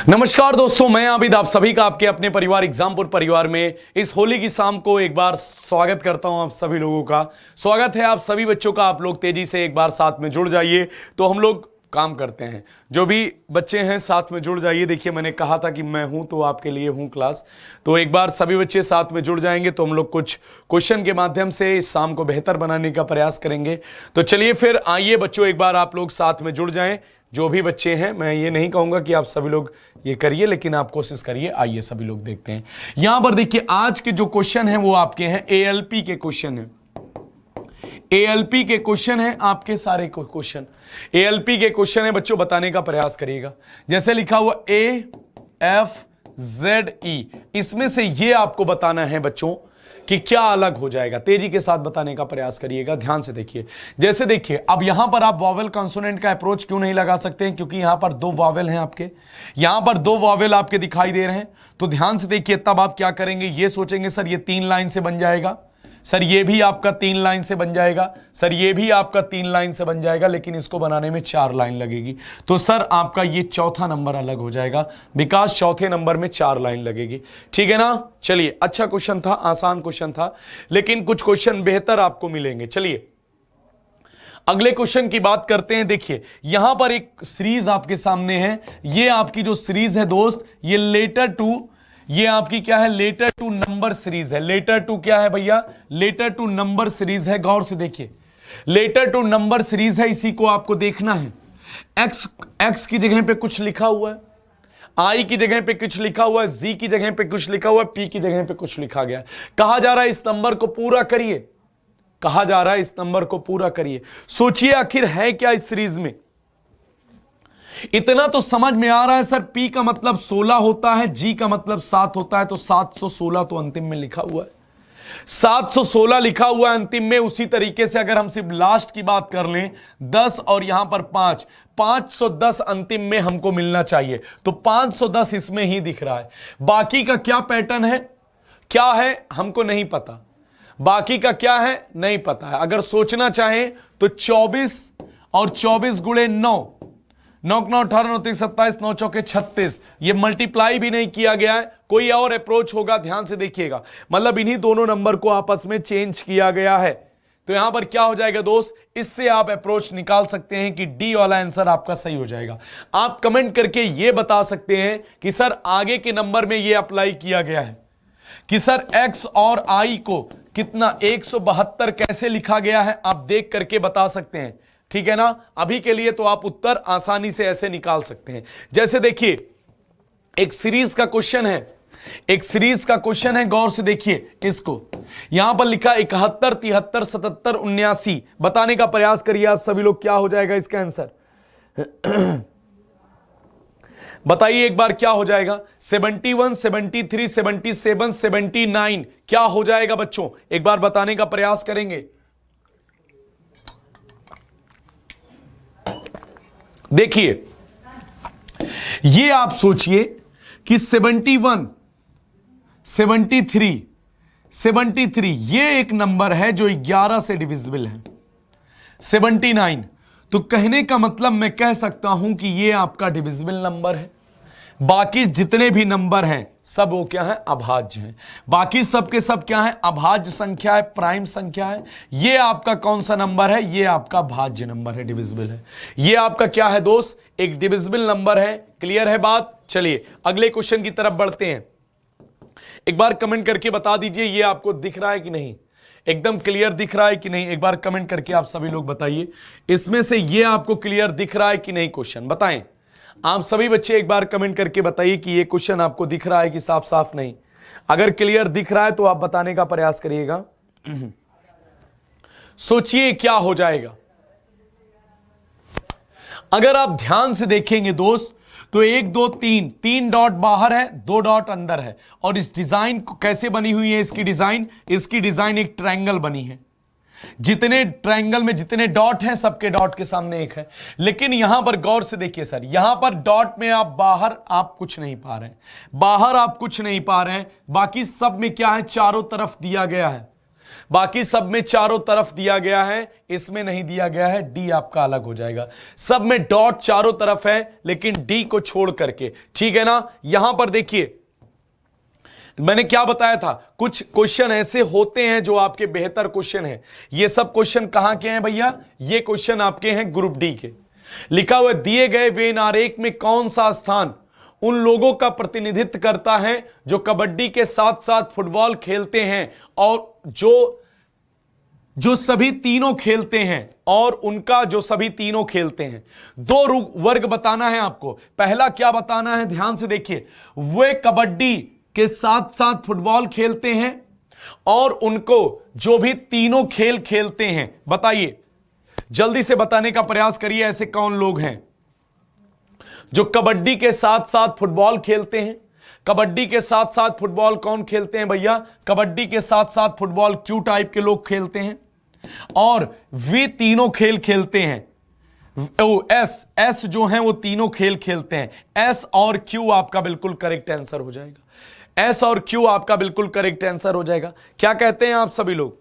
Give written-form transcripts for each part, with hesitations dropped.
नमस्कार दोस्तों, मैं आबिद आप सभी का आपके अपने परिवार एग्जामपुर परिवार में इस होली की शाम को एक बार स्वागत करता हूं। आप सभी लोगों का स्वागत है, आप सभी बच्चों का। आप लोग तेजी से एक बार साथ में जुड़ जाइए तो हम लोग काम करते हैं। जो भी बच्चे हैं साथ में जुड़ जाइए। देखिए, मैंने कहा था कि मैं हूं तो आपके लिए हूं क्लास, तो एक बार सभी बच्चे साथ में जुड़ जाएंगे तो हम लोग कुछ क्वेश्चन के माध्यम से इस शाम को बेहतर बनाने का प्रयास करेंगे। तो चलिए फिर आइए बच्चों, एक बार आप लोग साथ में जुड़ जाएं। जो भी बच्चे हैं, मैं ये नहीं कहूंगा कि आप सभी लोग ये करिए, लेकिन आप कोशिश करिए। आइए सभी लोग देखते हैं। यहां पर देखिए, आज के जो क्वेश्चन हैं वो आपके हैं एएलपी के क्वेश्चन हैं। एएलपी के क्वेश्चन हैं आपके सारे क्वेश्चन एएलपी के क्वेश्चन है बच्चों। बताने का प्रयास करिएगा। जैसे लिखा हुआ AFZE, इसमें से ये आपको बताना है बच्चों कि क्या अलग हो जाएगा। तेजी के साथ बताने का प्रयास करिएगा, ध्यान से देखिए। जैसे देखिए, अब यहां पर आप वॉवेल कॉन्सोनेंट का अप्रोच क्यों नहीं लगा सकते हैं? क्योंकि यहां पर दो वॉवेल हैं आपके, यहां पर दो वॉवेल आपके दिखाई दे रहे हैं। तो ध्यान से देखिए, तब आप क्या करेंगे, ये सोचेंगे सर ये 3 लाइन से बन जाएगा, सर ये भी आपका 3 लाइन से बन जाएगा, सर ये भी आपका 3 लाइन से बन जाएगा, लेकिन इसको बनाने में 4 लाइन लगेगी। तो सर आपका ये चौथा नंबर अलग हो जाएगा, बिकॉज चौथे नंबर में 4 लाइन लगेगी। ठीक है ना? चलिए, अच्छा क्वेश्चन था, आसान क्वेश्चन था, लेकिन कुछ क्वेश्चन बेहतर आपको मिलेंगे। चलिए अगले क्वेश्चन की बात करते हैं। देखिए, यहां पर एक सीरीज आपके सामने है। ये आपकी जो सीरीज है दोस्त, ये लेटर टू, ये आपकी क्या है, लेटर टू नंबर सीरीज है। लेटर टू क्या है भैया? लेटर टू नंबर सीरीज है। गौर से देखिए, लेटर टू नंबर सीरीज है, इसी को आपको देखना है। एक्स की जगह पे कुछ लिखा हुआ है, आई की जगह पे कुछ लिखा हुआ है, जी की जगह पे कुछ लिखा हुआ है, पी की जगह पे कुछ लिखा गया है। कहा जा रहा है इस नंबर को पूरा करिए, कहा जा रहा है इस नंबर को पूरा करिए। सोचिए आखिर है क्या इस सीरीज में। इतना तो समझ में आ रहा है सर, P का मतलब 16 होता है, G का मतलब 7 होता है, तो 716 तो अंतिम में लिखा हुआ है, 716 लिखा हुआ है अंतिम में। उसी तरीके से अगर हम सिर्फ लास्ट की बात कर लें, 10 और यहां पर 5, 510 अंतिम में हमको मिलना चाहिए, तो 510 इसमें ही दिख रहा है। बाकी का क्या पैटर्न है, क्या है, हमको नहीं पता। बाकी का क्या है, नहीं पता है। अगर सोचना चाहें तो 24 और 24 गुणे 9, 9 9 18 9 30 27, 9 चौके 36, ये मल्टीप्लाई भी नहीं किया गया है। कोई और अप्रोच होगा, ध्यान से देखिएगा, मतलब इन्हीं दोनों नंबर को आपस में चेंज किया गया है। तो यहां पर क्या हो जाएगा दोस्त, इससे आप अप्रोच निकाल सकते हैं कि डी वाला आंसर आपका सही हो जाएगा। आप कमेंट करके यह बता सकते हैं कि सर आगे के नंबर में यह अप्लाई किया गया है कि सर एक्स और आई को कितना 172 कैसे लिखा गया है, आप देख करके बता सकते हैं। ठीक है ना? अभी के लिए तो आप उत्तर आसानी से ऐसे निकाल सकते हैं। जैसे देखिए, एक सीरीज का क्वेश्चन है, एक सीरीज का क्वेश्चन है, गौर से देखिए इसको। यहां पर लिखा 71 73 77 79, बताने का प्रयास करिए आप सभी लोग, क्या हो जाएगा इसका आंसर। बताइए एक बार क्या हो जाएगा। 71 73 77 79 क्या हो जाएगा बच्चों, एक बार बताने का प्रयास करेंगे। देखिए, ये आप सोचिए कि 71 73 73 ये एक नंबर है जो 11 से डिविजिबल है। 79, तो कहने का मतलब मैं कह सकता हूं कि ये आपका डिविजिबल नंबर है। बाकी जितने भी नंबर हैं सब वो क्या है, अभाज्य हैं। बाकी सब के सब क्या है, अभाज्य संख्या है, प्राइम संख्या है। ये आपका कौन सा नंबर है, ये आपका भाज्य नंबर है, डिविजिबल है। ये आपका क्या है दोस्त, एक डिविजिबल नंबर है। क्लियर है बात? चलिए अगले क्वेश्चन की तरफ बढ़ते हैं। एक बार कमेंट करके बता दीजिए ये आपको दिख रहा है कि नहीं, एकदम क्लियर दिख रहा है कि नहीं। एक बार कमेंट करके आप सभी लोग बताइए, इसमें से ये आपको क्लियर दिख रहा है कि नहीं। क्वेश्चन बताएं आप सभी बच्चे, एक बार कमेंट करके बताइए कि ये क्वेश्चन आपको दिख रहा है कि साफ साफ नहीं। अगर क्लियर दिख रहा है तो आप बताने का प्रयास करिएगा। सोचिए क्या हो जाएगा। अगर आप ध्यान से देखेंगे दोस्त, तो 1 2 3, 3 डॉट बाहर है, 2 डॉट अंदर है। और इस डिजाइन को कैसे बनी हुई है, इसकी डिजाइन एक ट्रायंगल बनी है। जितने ट्रायंगल में जितने डॉट हैं, सबके डॉट के सामने एक है। लेकिन यहां पर गौर से देखिए सर, यहां पर डॉट में आप बाहर आप कुछ नहीं पा रहे हैं, बाहर आप कुछ नहीं पा रहे हैं। बाकी सब में क्या है, चारों तरफ दिया गया है। बाकी सब में चारों तरफ दिया गया है, इसमें नहीं दिया गया है, डी आपका अलग हो जाएगा। सब में डॉट चारों तरफ है लेकिन डी को छोड़ करके, ठीक है ना। यहां पर देखिए मैंने क्या बताया था, कुछ क्वेश्चन ऐसे होते हैं जो आपके बेहतर क्वेश्चन हैं। ये सब क्वेश्चन कहां के हैं भैया, ये क्वेश्चन आपके हैं ग्रुप डी के। लिखा हुआ दिए गए वेन आरेख में कौन सा स्थान उन लोगों का प्रतिनिधित्व करता है जो कबड्डी के साथ साथ फुटबॉल खेलते हैं और जो सभी तीनों खेलते हैं, और उनका जो सभी तीनों खेलते हैं। दो वर्ग बताना है आपको। पहला क्या बताना है, ध्यान से देखिए, वे कबड्डी के साथ साथ फुटबॉल खेलते हैं और उनको जो भी तीनों खेल खेलते हैं। बताइए, जल्दी से बताने का प्रयास करिए, ऐसे कौन लोग हैं जो कबड्डी के साथ साथ फुटबॉल खेलते हैं। कबड्डी के साथ साथ फुटबॉल कौन खेलते हैं भैया, कबड्डी के साथ साथ फुटबॉल क्यू टाइप के लोग खेलते हैं और वे तीनों खेल खेलते हैं। एस जो हैं वो तीनों खेल खेलते हैं। एस और क्यू आपका बिल्कुल करेक्ट आंसर हो जाएगा। एस और क्यू आपका बिल्कुल करेक्ट आंसर हो जाएगा। क्या कहते हैं आप सभी लोग,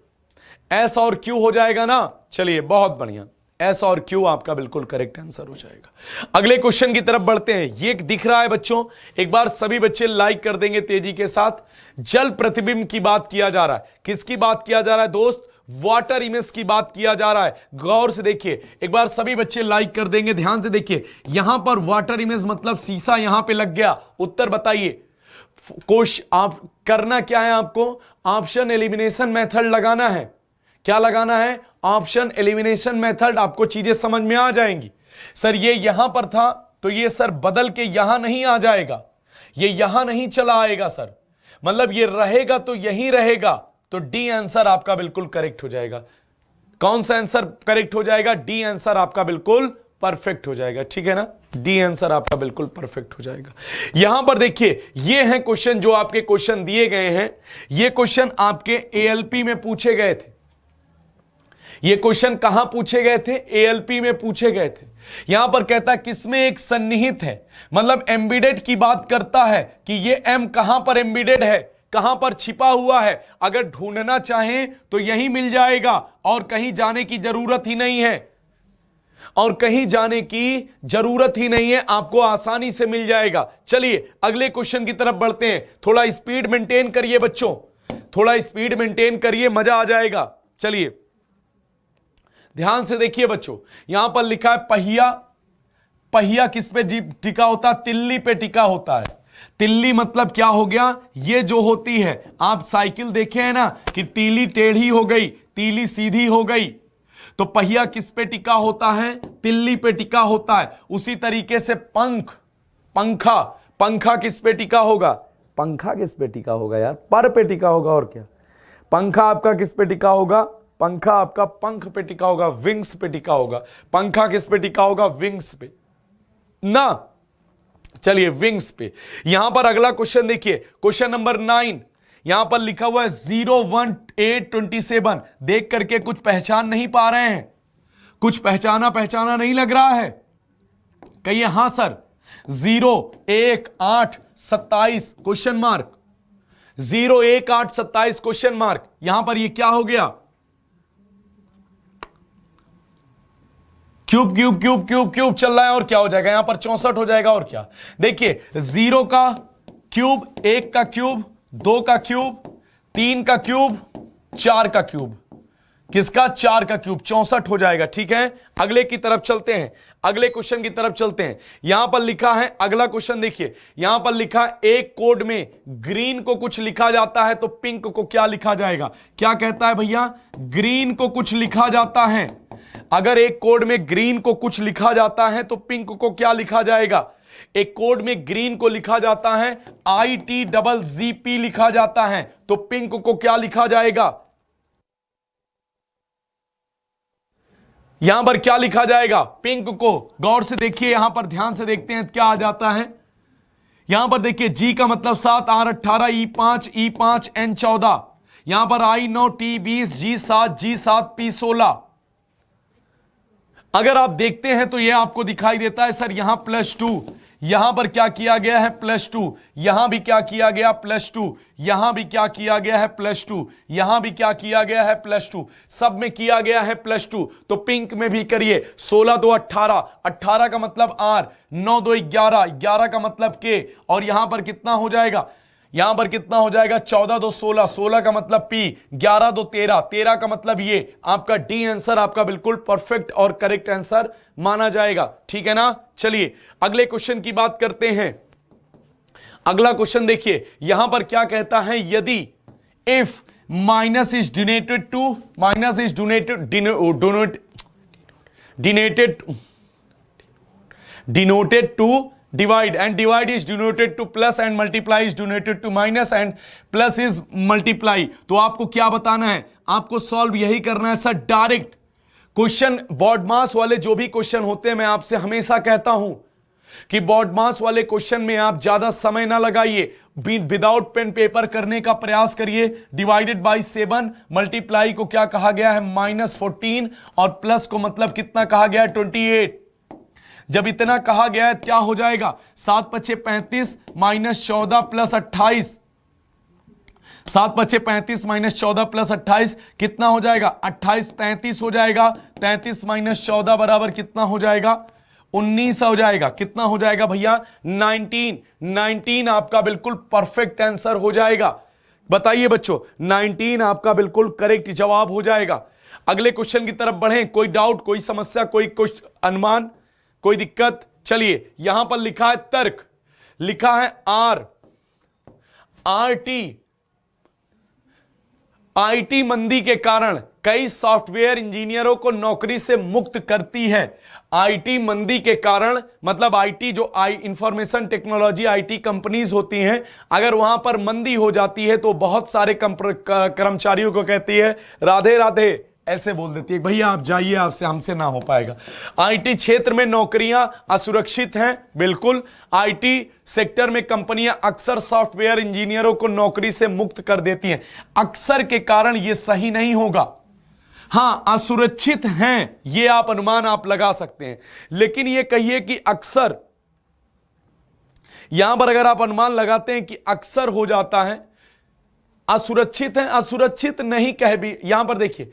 एस और क्यू हो जाएगा ना। चलिए बहुत बढ़िया, एस और क्यू आपका बिल्कुल करेक्ट आंसर हो जाएगा। अगले क्वेश्चन की तरफ बढ़ते हैं। ये दिख रहा है बच्चों, एक बार सभी बच्चे लाइक कर देंगे तेजी के साथ। जल प्रतिबिंब की बात किया जा रहा है। किसकी बात किया जा रहा है दोस्त, वाटर इमेज की बात किया जा रहा है। गौर से देखिए, एक बार सभी बच्चे लाइक कर देंगे। ध्यान से देखिए, यहां पर वाटर इमेज मतलब शीशा यहां पे लग गया। उत्तर बताइए। आप करना क्या है, आपको ऑप्शन एलिमिनेशन मेथड लगाना है। क्या लगाना है, ऑप्शन एलिमिनेशन मेथड। आपको चीजें समझ में आ जाएंगी। सर ये यहां पर था तो ये सर बदल के यहां नहीं आ जाएगा, ये यहां नहीं चला आएगा सर, मतलब ये रहेगा तो यही रहेगा। तो डी आंसर आपका बिल्कुल करेक्ट हो जाएगा। कौन सा आंसर करेक्ट हो जाएगा, डी आंसर आपका बिल्कुल परफेक्ट हो जाएगा, ठीक है ना। डी आंसर आपका बिल्कुल परफेक्ट हो जाएगा। यहां पर देखिए, ये हैं क्वेश्चन जो आपके क्वेश्चन दिए गए हैं। ये क्वेश्चन आपके एएलपी में पूछे गए थे। ये क्वेश्चन कहां पूछे गए थे, एएलपी में पूछे गए थे। यहां पर कहता है किसमें एक सन्निहित है, मतलब एम्बेडेड की बात करता है कि ये एम कहां पर एम्बेडेड है, कहां पर छिपा हुआ है। अगर ढूंढना चाहें तो यही मिल जाएगा और कहीं जाने की जरूरत ही नहीं है, और कहीं जाने की जरूरत ही नहीं है, आपको आसानी से मिल जाएगा। चलिए अगले क्वेश्चन की तरफ बढ़ते हैं। थोड़ा स्पीड मेंटेन करिए बच्चों, थोड़ा स्पीड मेंटेन करिए, मजा आ जाएगा। चलिए ध्यान से देखिए बच्चों, यहां पर लिखा है पहिया। पहिया किस पे टिका होता है, तिल्ली पे टिका होता है। तिल्ली मतलब क्या हो गया, ये जो होती है, आप साइकिल देखे हैं ना कि तीली टेढ़ी हो गई, तीली सीधी हो गई, तो पहिया किस पे टिका होता है, तिल्ली पे टिका होता है। उसी तरीके से पंखा, पंखा किस पे टिका होगा, पंखा किस पे टिका होगा यार, पर पे टिका होगा और क्या। पंखा आपका किस पे टिका होगा, पंखा आपका पंख पे टिका होगा, विंग्स पे टिका होगा। पंखा किस पे टिका होगा, विंग्स पे ना। चलिए विंग्स पे। यहां पर अगला क्वेश्चन देखिए, क्वेश्चन नंबर 9। यहां पर लिखा हुआ है 01827। देख करके कुछ पहचान नहीं पा रहे हैं, कुछ पहचाना नहीं लग रहा है, कहिए हां sir. 01827 question mark, 01827 question mark. यहां पर ये क्या हो गया, cube cube cube cube cube चल रहा है, और क्या हो जाएगा यहां पर 64 हो जाएगा। और क्या देखिए, 0 का क्यूब, 1 का क्यूब, 2 का क्यूब, 3 का क्यूब, 4 का क्यूब। किसका, 4 का क्यूब, 64 हो जाएगा। ठीक है, अगले की तरफ चलते हैं, अगले क्वेश्चन की तरफ चलते हैं। यहां पर लिखा है, अगला क्वेश्चन देखिए, यहां पर लिखा है एक कोड में ग्रीन को कुछ लिखा जाता है तो पिंक को क्या लिखा जाएगा। क्या कहता है भैया, ग्रीन को कुछ लिखा जाता है, अगर एक कोड में ग्रीन को कुछ लिखा जाता है तो पिंक को क्या लिखा जाएगा। एक कोड में ग्रीन को लिखा जाता है ITZZP लिखा जाता है, तो पिंक को क्या लिखा जाएगा, यहां पर क्या लिखा जाएगा, पिंक को। गौर से देखिए, यहां पर ध्यान से देखते हैं क्या आ जाता है। यहां पर देखिए, G का मतलब 7, R 18, E 5 N 14, यहां पर I 9, T 20, G 7 P 16। अगर आप देखते हैं तो यह आपको दिखाई देता है सर, यहां +2, यहां पर क्या किया गया है +2, यहां भी क्या किया गया +2, यहां भी क्या किया गया है +2, यहां भी क्या किया गया है +2, सब में किया गया है +2। तो पिंक में भी करिए। 16 2 18, 18 का मतलब R, 9 2 11, 11 का मतलब K, और यहां पर कितना हो जाएगा, यहां पर कितना हो जाएगा 14 2 16, 16 का मतलब P, 11 2 13, 13 का मतलब ये आपका D आंसर आपका बिल्कुल परफेक्ट और करेक्ट आंसर माना जाएगा। ठीक है ना। चलिए अगले क्वेश्चन की बात करते हैं। अगला क्वेश्चन देखिए, यहां पर क्या कहता है, यदि if minus is donated to, minus is denoted to divide, and divide is denoted to plus and multiply is denoted to minus and plus is multiply। तो आपको क्या बताना है, आपको सॉल्व यही करना है सर डायरेक्ट। क्वेश्चन बोर्ड मास वाले जो भी क्वेश्चन होते हैं, मैं आपसे हमेशा कहता हूं कि बोर्ड मास वाले क्वेश्चन में आप ज्यादा समय ना लगाइए, विदाउट पेन पेपर करने का प्रयास करिए। डिवाइडेड बाई 7, मल्टीप्लाई को क्या कहा गया है -14, और प्लस को मतलब कितना कहा गया है 28। जब इतना कहा गया है क्या हो जाएगा, 7 5 35 -14 + 28, 7 5 35 -14 + 28 कितना हो जाएगा 28, 33 हो जाएगा। 33 - 14 बराबर कितना हो जाएगा 19 हो जाएगा। कितना हो जाएगा भैया 19, 19 आपका बिल्कुल परफेक्ट आंसर हो जाएगा। बताइए बच्चों, 19 आपका बिल्कुल करेक्ट जवाब हो जाएगा। अगले क्वेश्चन की तरफ बढ़ें। कोई डाउट, कोई समस्या, कोई अनुमान, कोई दिक्कत? चलिए यहां पर लिखा है तर्क, लिखा है आईटी मंदी के कारण कई सॉफ्टवेयर इंजीनियरों को नौकरी से मुक्त करती है। आईटी मंदी के कारण मतलब आईटी जो इंफॉर्मेशन टेक्नोलॉजी आईटी कंपनीज होती हैं, अगर वहां पर मंदी हो जाती है तो बहुत सारे कर्मचारियों को कहती है राधे राधे, ऐसे बोल देती है भैया आप जाइए, आपसे हमसे ना हो पाएगा। आईटी क्षेत्र में नौकरियां असुरक्षित हैं, बिल्कुल। आईटी सेक्टर में कंपनियां अक्सर सॉफ्टवेयर इंजीनियरों को नौकरी से मुक्त कर देती हैं। अक्सर के कारण यह सही नहीं होगा। हां, असुरक्षित हैं यह आप अनुमान आप लगा सकते हैं, लेकिन यह कहिए कि अक्सर, यहां पर अगर आप अनुमान लगाते हैं कि अक्सर हो जाता है, असुरक्षित है, असुरक्षित नहीं कह भी, यहां पर देखिए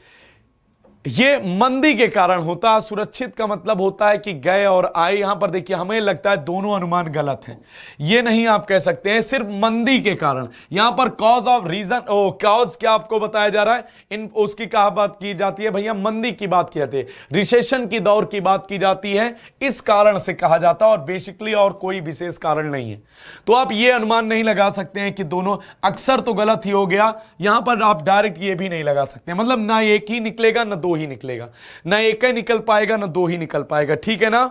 ये मंदी के कारण होता है। सुरक्षित का मतलब होता है कि गए और आए। यहां पर देखिए हमें लगता है दोनों अनुमान गलत हैं, ये नहीं आप कह सकते हैं, सिर्फ मंदी के कारण। यहां पर कॉज ऑफ रीजन, कॉज क्या आपको बताया जा रहा है, इन उसकी क्या बात की जाती है भैया, मंदी की बात की जाती है, रिसेशन की दौर की बात की जाती है, इस कारण से कहा जाता है, और बेसिकली और कोई विशेष कारण नहीं है। तो आप ये अनुमान नहीं लगा सकते हैं कि दोनों, अक्सर तो गलत ही हो गया। यहां पर आप डायरेक्ट ये भी नहीं लगा सकते, मतलब ना एक ही निकलेगा ना दो ही निकलेगा, ना एक ही निकल पाएगा ना दो ही निकल पाएगा। ठीक है ना,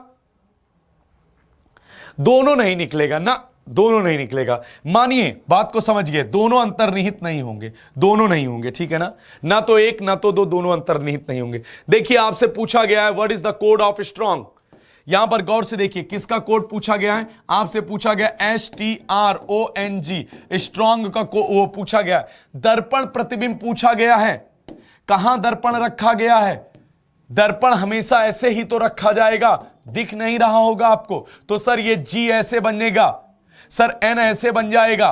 दोनों नहीं निकलेगा ना, दोनों नहीं निकलेगा। मानिए बात को समझिए, दोनों अंतर्निहित नहीं होंगे, दोनों नहीं होंगे। ठीक है ना, ना तो एक ना तो दो, दोनों अंतर्निहित नहीं होंगे। देखिए आपसे पूछा गया है what is the code of strong. यहां पर गौर से देखिए किसका कोड पूछा गया है, आपसे पूछा गया STRONG, स्ट्रॉन्ग का वो पूछा गया। दर्पण प्रतिबिंब पूछा गया है, कहां दर्पण रखा गया है, दर्पण हमेशा ऐसे ही तो रखा जाएगा, दिख नहीं रहा होगा आपको, तो सर ये G ऐसे बनेगा, सर N ऐसे बन जाएगा,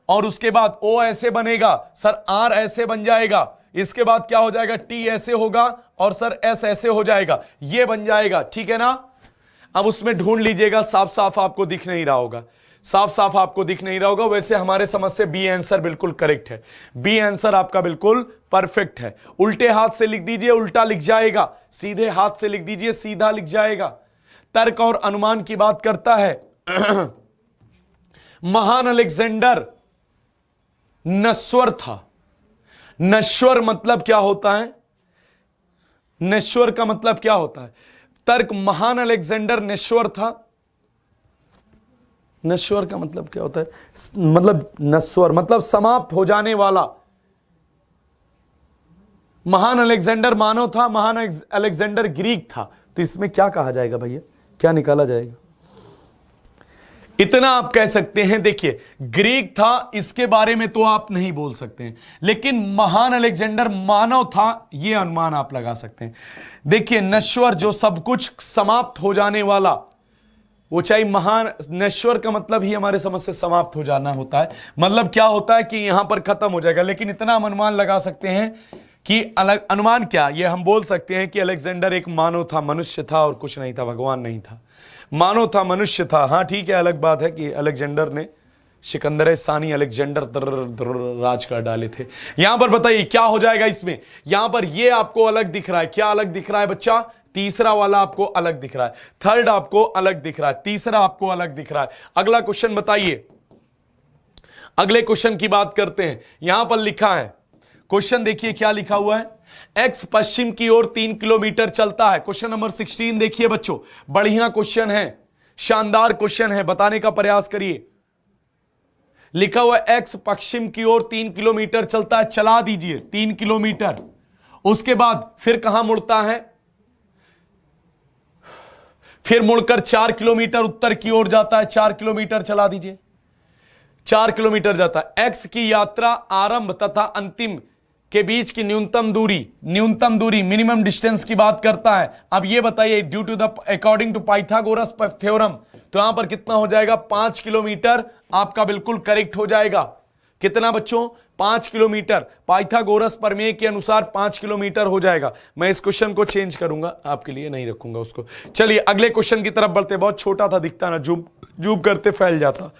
और उसके बाद O ऐसे बनेगा, सर R ऐसे बन जाएगा, इसके बाद क्या हो जाएगा T ऐसे होगा, और सर S ऐसे हो जाएगा, ये बन जाएगा। ठीक है ना, अब उसमें ढूंढ लीजिएगा, साफ साफ आपको दिख नहीं रहा होगा, साफ साफ आपको दिख नहीं रहा होगा। वैसे हमारे समझ से बी आंसर बिल्कुल करेक्ट है, बी आंसर आपका बिल्कुल परफेक्ट है। उल्टे हाथ से लिख दीजिए उल्टा लिख जाएगा, सीधे हाथ से लिख दीजिए सीधा लिख जाएगा। तर्क और अनुमान की बात करता है महान अलेक्जेंडर नश्वर था। नश्वर मतलब क्या होता है, नश्वर का मतलब क्या होता है, तर्क महान अलेक्जेंडर नश्वर था। नश्वर का मतलब क्या होता है, मतलब नश्वर मतलब समाप्त हो जाने वाला। महान अलेक्जेंडर मानव था, महान अलेक्जेंडर ग्रीक था, तो इसमें क्या कहा जाएगा भैया, क्या निकाला जाएगा? इतना आप कह सकते हैं, देखिए ग्रीक था इसके बारे में तो आप नहीं बोल सकते हैं, लेकिन महान अलेक्जेंडर मानव था यह अनुमान आप लगा सकते हैं। देखिए नश्वर जो सब कुछ समाप्त हो जाने वाला, ऊंचाई महान नश्वर का मतलब ही हमारे समझ से समाप्त हो जाना होता है। मतलब क्या होता है कि यहां पर खत्म हो जाएगा। लेकिन इतना हम अनुमान लगा सकते हैं कि अलग अनुमान क्या, ये हम बोल सकते हैं कि अलेक्जेंडर एक मानव था, मनुष्य था और कुछ नहीं था, भगवान नहीं था। मानव था, मनुष्य था। हाँ ठीक है, अलग बात है कि अलेक्जेंडर ने सिकंदर सानी अलेक्जेंडर राज कर डाले थे। यहां पर बताइए क्या हो जाएगा इसमें। यहां पर ये आपको अलग दिख रहा है, क्या अलग दिख रहा है बच्चा? तीसरा वाला आपको अलग दिख रहा है, थर्ड आपको अलग दिख रहा है, तीसरा आपको अलग दिख रहा है। अगला क्वेश्चन बताइए, अगले क्वेश्चन की बात करते हैं। यहां पर लिखा है, क्वेश्चन देखिए क्या लिखा हुआ है। एक्स पश्चिम की ओर 3 किलोमीटर चलता है। क्वेश्चन नंबर 16 देखिए बच्चों, बढ़िया क्वेश्चन है, शानदार क्वेश्चन है, बताने का प्रयास करिए। लिखा हुआ एक्स पश्चिम की ओर 3 किलोमीटर चलता है, चला दीजिए 3 किलोमीटर। उसके बाद फिर कहां मुड़ता है? फिर मुड़कर 4 किलोमीटर उत्तर की ओर जाता है, 4 किलोमीटर चला दीजिए, 4 किलोमीटर जाता है। एक्स की यात्रा आरंभ तथा अंतिम के बीच की न्यूनतम दूरी मिनिमम डिस्टेंस की बात करता है। अब ये बताइए, due to the according to Pythagoras theorem, तो यहां पर कितना हो जाएगा? 5 किलोमीटर आपका बिल्कुल करेक्ट हो जाएगा। कितना बच्चों? 5 किलोमीटर। पाइथागोरस प्रमेय के अनुसार 5 किलोमीटर हो जाएगा। मैं इस क्वेश्चन को चेंज करूंगा, आपके लिए नहीं रखूंगा उसको। चलिए अगले क्वेश्चन की तरफ बढ़ते। बहुत छोटा था, दिखता ना, जूम करते फैल जाता।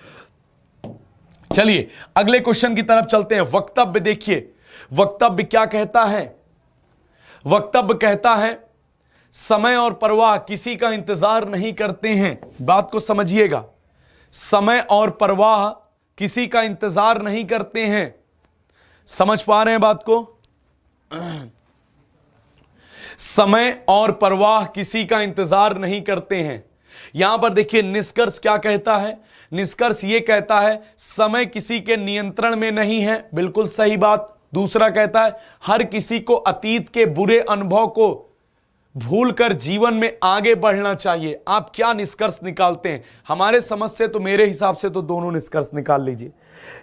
चलिए अगले क्वेश्चन की तरफ चलते हैं। वक्तव्य देखिए, वक्तव्य क्या कहता है? वक्तव्य कहता है समय और परवाह किसी का इंतजार नहीं करते हैं। बात को समझिएगा, समय और परवाह किसी का इंतजार नहीं करते हैं। समझ पा रहे हैं बात को? समय और परवाह किसी का इंतजार नहीं करते हैं। यहां पर देखिए निष्कर्ष क्या कहता है। निष्कर्ष यह कहता है समय किसी के नियंत्रण में नहीं है, बिल्कुल सही बात। दूसरा कहता है हर किसी को अतीत के बुरे अनुभव को भूलकर जीवन में आगे बढ़ना चाहिए। आप क्या निष्कर्ष निकालते हैं? हमारे समझ से तो, मेरे हिसाब से तो दोनों निष्कर्ष निकाल लीजिए।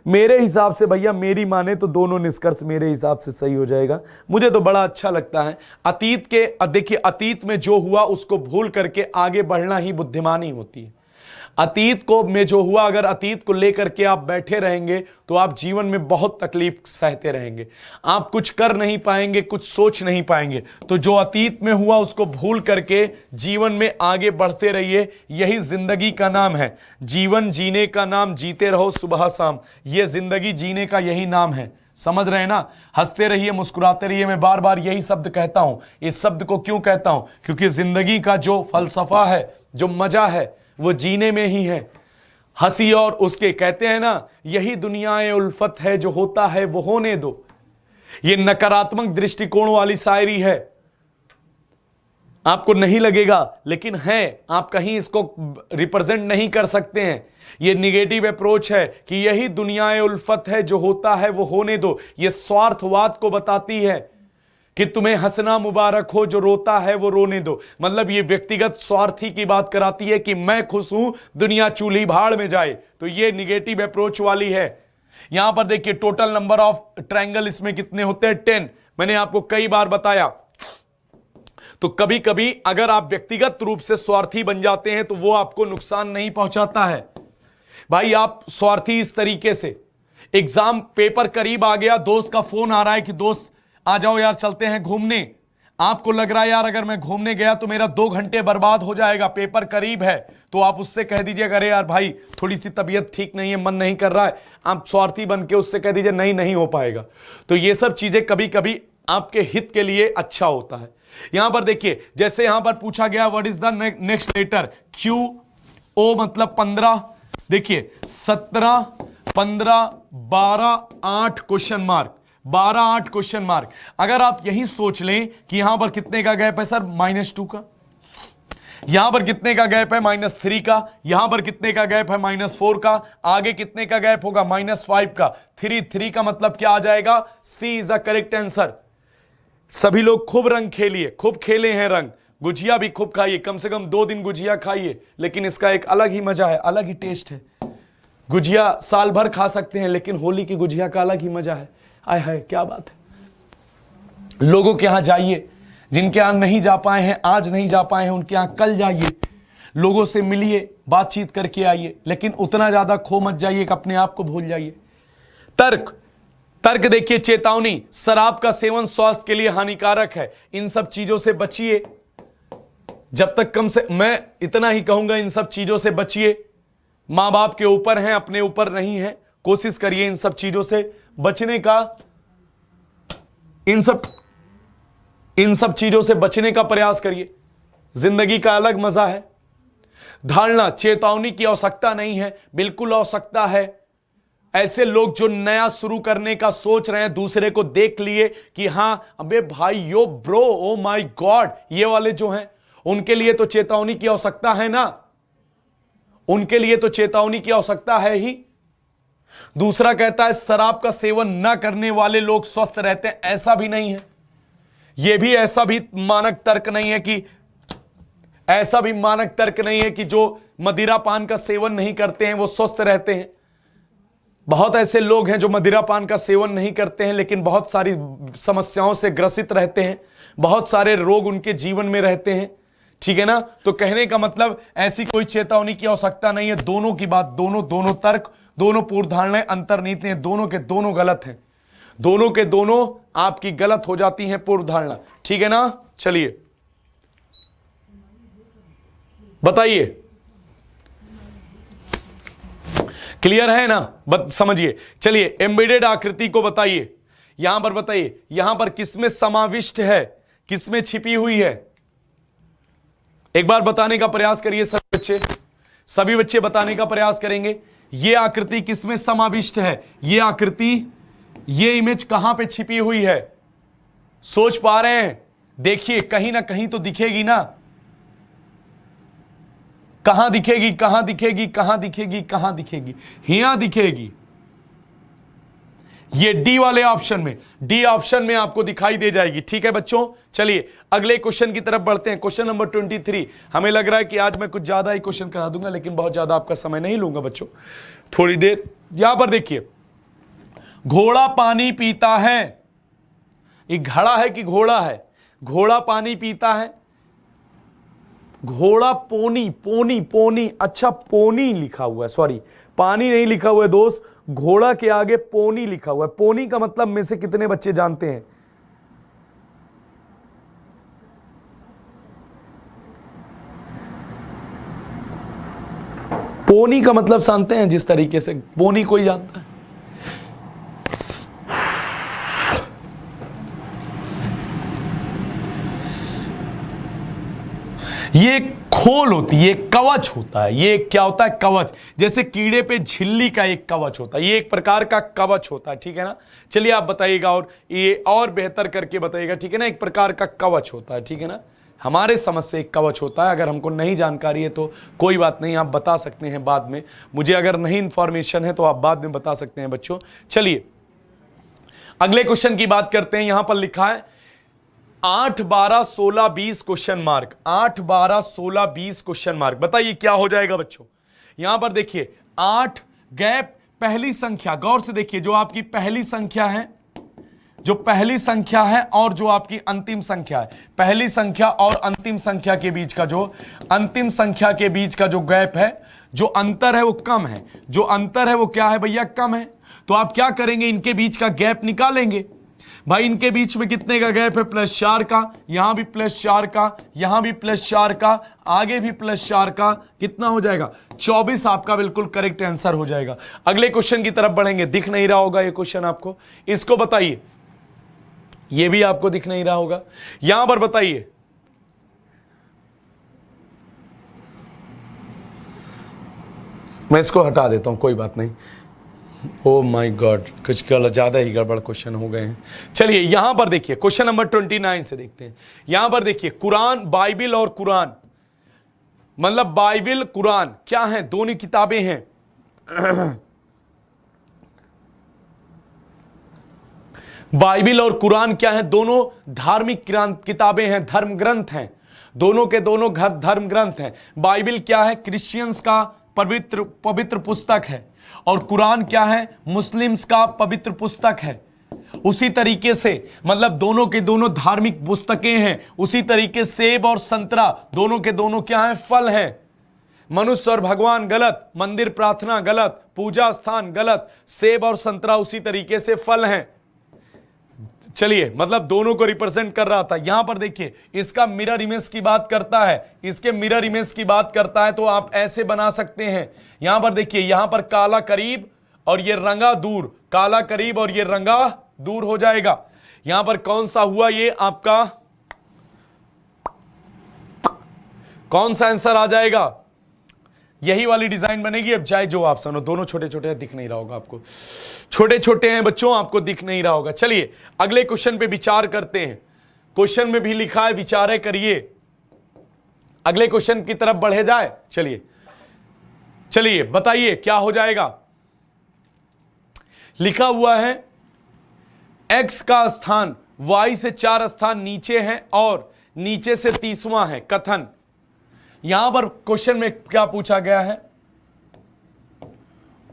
मेरे हिसाब से भैया, मेरी माने तो दोनों निष्कर्ष मेरे हिसाब से सही हो जाएगा। मुझे तो बड़ा अच्छा लगता है। अतीत के, देखिए अतीत में जो हुआ उसको भूल करके आगे बढ़ना ही बुद्धिमानी होती है। अतीत को में जो हुआ, अगर अतीत को लेकर के आप बैठे रहेंगे तो आप जीवन में बहुत तकलीफ सहते रहेंगे। आप कुछ कर नहीं पाएंगे, कुछ सोच नहीं पाएंगे। तो जो अतीत में हुआ उसको भूल करके जीवन में आगे बढ़ते रहिए। यही जिंदगी का नाम है। जीवन जीने का नाम जीते रहो सुबह शाम। ये जिंदगी जीने का यही नाम है। समझ रहे हैं ना? हंसते रहिए, मुस्कुराते रहिए। मैं बार बार यही शब्द कहता हूं। इस शब्द को क्यों कहता हूं? क्योंकि जिंदगी का जो फलसफा है, जो मजा है, वो जीने में ही है। हंसी और उसके, कहते हैं ना, यही दुनियाए उल्फत है, जो होता है वो होने दो। ये नकारात्मक दृष्टिकोण वाली शायरी है, आपको नहीं लगेगा, लेकिन है। आप कहीं इसको रिप्रेजेंट नहीं कर सकते हैं। ये निगेटिव अप्रोच है कि यही दुनियाए उल्फत है, जो होता है वो होने दो। ये स्वार्थवाद को बताती है कि तुम्हें हंसना मुबारक हो, जो रोता है वो रोने दो। मतलब ये व्यक्तिगत स्वार्थी की बात कराती है कि मैं खुश हूं, दुनिया चूल्ही भाड़ में जाए। तो ये निगेटिव अप्रोच वाली है। यहां पर देखिए टोटल नंबर ऑफ ट्रायंगल इसमें कितने होते हैं? 10। मैंने आपको कई बार बताया। तो कभी कभी अगर आप व्यक्तिगत रूप से स्वार्थी बन जाते हैं तो वो आपको नुकसान नहीं पहुंचाता है। भाई आप स्वार्थी इस तरीके से, एग्जाम पेपर करीब आ गया, दोस्त का फोन आ रहा है कि दोस्त आ जाओ यार चलते हैं घूमने। आपको लग रहा है यार अगर मैं घूमने गया तो मेरा 2 घंटे बर्बाद हो जाएगा, पेपर करीब है। तो आप उससे कह दीजिए अरे यार भाई थोड़ी सी तबीयत ठीक नहीं है, मन नहीं कर रहा है। आप स्वार्थी बन के उससे कह दीजिए नहीं हो पाएगा। तो ये सब चीजें कभी कभी आपके हित के लिए अच्छा होता है। यहां पर देखिए, जैसे यहां पर पूछा गया what is the next letter? Q O मतलब 15। देखिए 17, 15, 12, 8 क्वेश्चन मार्क, 12, 8 क्वेश्चन मार्क। अगर आप यही सोच लें कि यहां पर कितने का गैप है सर? -2 का। यहां पर कितने का गैप है? -3 का। यहां पर कितने का गैप है? -4 का। आगे कितने का गैप होगा? -5 का। 3 का मतलब क्या आ जाएगा? सी इज अ करेक्ट आंसर। सभी लोग खूब रंग खेलिए, खूब खेले हैं रंग। गुजिया भी खूब खाइए, कम से कम 2 दिन गुजिया खाइए। लेकिन इसका एक अलग ही मजा है, अलग ही टेस्ट है। गुजिया साल भर खा सकते हैं, लेकिन होली की गुजिया का अलग ही मजा है। आय हाय क्या बात है। लोगों के यहां जाइए, जिनके यहां नहीं जा पाए हैं, आज नहीं जा पाए हैं, उनके यहां कल जाइए। लोगों से मिलिए, बातचीत करके आइए, लेकिन उतना ज्यादा खो मत जाइए कि अपने आप को भूल जाइए। तर्क, तर्क देखिए, चेतावनी, शराब का सेवन स्वास्थ्य के लिए हानिकारक है, इन सब चीजों से बचिए। जब तक कम से मैं इतना ही कहूंगा, इन सब चीजों से बचिए। मां बाप के ऊपर हैं, अपने ऊपर नहीं है। कोशिश करिए इन सब चीजों से बचने का, इन सब चीजों से बचने का प्रयास करिए। जिंदगी का अलग मजा है। धारणा, चेतावनी की आवश्यकता नहीं है, बिल्कुल आवश्यकता है। ऐसे लोग जो नया शुरू करने का सोच रहे हैं, दूसरे को देख लिए कि हां अबे भाई, यो ब्रो, ओ माय गॉड, ये वाले जो हैं, उनके लिए तो चेतावनी की आवश्यकता है ना, उनके लिए तो चेतावनी की आवश्यकता है ही। दूसरा कहता है शराब का सेवन न करने वाले लोग स्वस्थ रहते हैं, ऐसा भी नहीं है। यह भी ऐसा भी मानक तर्क नहीं है कि जो मदिरा पान का सेवन नहीं करते हैं वो स्वस्थ रहते हैं। बहुत ऐसे लोग हैं जो मदिरा पान का सेवन नहीं करते हैं, लेकिन बहुत सारी समस्याओं से ग्रसित रहते हैं, बहुत सारे रोग उनके जीवन में रहते हैं। ठीक है ना। तो कहने का मतलब ऐसी कोई चेतावनी की आवश्यकता नहीं है। दोनों की बात, दोनों तर्क, दोनों पूर्व धारणाएं, अंतर्नीति हैं, दोनों के दोनों गलत हैं। दोनों के दोनों आपकी गलत हो जाती हैं पूर्व धारणा। ठीक है ना। चलिए बताइए, क्लियर है ना, समझिए। चलिए एम्बेडेड आकृति को बताइए, यहां पर बताइए, यहां पर किसमें समाविष्ट है, किसमें छिपी हुई है। एक बार बताने का प्रयास करिए सभी बच्चे बताने का प्रयास करेंगे। यह आकृति किसमें समाविष्ट है, यह आकृति, यह इमेज कहां पे छिपी हुई है। सोच पा रहे हैं? देखिए कहीं ना कहीं तो दिखेगी ना। कहां दिखेगी, कहां दिखेगी, कहां दिखेगी, कहां दिखेगी? यहां दिखेगी। ये डी वाले ऑप्शन में, डी ऑप्शन में आपको दिखाई दे जाएगी। ठीक है बच्चों। चलिए अगले क्वेश्चन की तरफ बढ़ते हैं। Question number 23। हमें लग रहा है कि आज मैं कुछ ज्यादा ही क्वेश्चन करा दूंगा, लेकिन बहुत ज्यादा आपका समय नहीं लूंगा बच्चों, थोड़ी देर। यहां पर देखिए, घोड़ा पानी पीता है, ये घड़ा है कि घोड़ा है? घोड़ा पानी पीता है, घोड़ा पोनी, पोनी, पोनी, अच्छा पोनी लिखा हुआ है, सॉरी पानी नहीं लिखा हुआ है दोस्त, घोड़ा के आगे पोनी लिखा हुआ है। पोनी का मतलब में से कितने बच्चे जानते हैं? पोनी का मतलब जानते हैं? जिस तरीके से पोनी कोई जानता है? ये खोल होती है, ये कवच होता है। ये क्या होता है? कवच। जैसे कीड़े पे झिल्ली का एक कवच होता है, ये एक प्रकार का कवच होता है। ठीक है ना। चलिए आप बताइएगा और ये और बेहतर करके बताइएगा। ठीक है ना। एक प्रकार का कवच होता है। ठीक है ना। हमारे समझ से एक कवच होता है। अगर हमको नहीं जानकारी है तो कोई बात नहीं, आप बता सकते हैं बाद में। मुझे अगर नहीं इंफॉर्मेशन है तो आप बाद में बता सकते हैं बच्चों। चलिए अगले क्वेश्चन की बात करते हैं। यहां पर लिखा है 8, 12, 16, 20 क्वेश्चन मार्क। 8, 12, 16, 20 question mark. बताइए क्या हो जाएगा बच्चों। यहां पर देखिए 8 गैप, पहली संख्या, गौर से देखिए, जो आपकी पहली संख्या है, जो पहली संख्या है और जो आपकी अंतिम संख्या है, पहली संख्या और अंतिम संख्या के बीच का जो, अंतिम संख्या के बीच का जो गैप है, जो अंतर है वो कम है। जो अंतर है वो क्या है भैया? कम है। तो आप क्या करेंगे? इनके बीच का गैप निकालेंगे। भाई इनके बीच में कितने का गैप है? +4 का, यहां भी +4 का, यहां भी +4 का, आगे भी +4 का, कितना हो जाएगा? 24 आपका बिल्कुल करेक्ट आंसर हो जाएगा। अगले क्वेश्चन की तरफ बढ़ेंगे। दिख नहीं रहा होगा ये क्वेश्चन आपको, इसको बताइए। ये भी आपको दिख नहीं रहा होगा। यहां पर बताइए, मैं इसको हटा देता हूं, कोई बात नहीं। ओ माय गॉड, कुछ ज्यादा ही गड़बड़ क्वेश्चन हो गए हैं। चलिए यहां पर देखिए, क्वेश्चन नंबर 29 से देखते हैं। यहां पर देखिए, कुरान, बाइबिल और कुरान, मतलब बाइबिल कुरान क्या है? दोनों किताबें हैं। बाइबिल और कुरान क्या है? दोनों धार्मिक किताबें हैं, धर्म ग्रंथ हैं। दोनों के दोनों धर्म ग्रंथ हैं। बाइबिल क्या है? क्रिश्चियंस का पवित्र पुस्तक है, और कुरान क्या है? मुस्लिम्स का पवित्र पुस्तक है। उसी तरीके से मतलब दोनों के दोनों धार्मिक पुस्तकें हैं। उसी तरीके सेब और संतरा दोनों के दोनों क्या हैं? फल हैं। मनुष्य और भगवान गलत, मंदिर प्रार्थना गलत, पूजा स्थान गलत, सेब और संतरा उसी तरीके से फल हैं। चलिए, मतलब दोनों को रिप्रेजेंट कर रहा था। यहां पर देखिए, इसका मिरर इमेज की बात करता है, इसके मिरर इमेज की बात करता है, तो आप ऐसे बना सकते हैं। यहां पर देखिए, यहां पर काला करीब और ये रंगा दूर, काला करीब और ये रंगा दूर हो जाएगा। यहां पर कौन सा हुआ, ये आपका कौन सा आंसर आ जाएगा, यही वाली डिजाइन बनेगी। अब जाए जो आप सुनो, दोनों छोटे छोटे दिख नहीं रहा होगा आपको, छोटे छोटे हैं बच्चों, आपको दिख नहीं रहा होगा। चलिए अगले क्वेश्चन पे विचार करते हैं। क्वेश्चन में भी लिखा है, विचार करिए, अगले क्वेश्चन की तरफ बढ़े जाए। चलिए चलिए बताइए क्या हो जाएगा। लिखा हुआ है x का स्थान y से 4 स्थान नीचे है और नीचे से 30वां है। कथन, यहां पर क्वेश्चन में क्या पूछा गया है,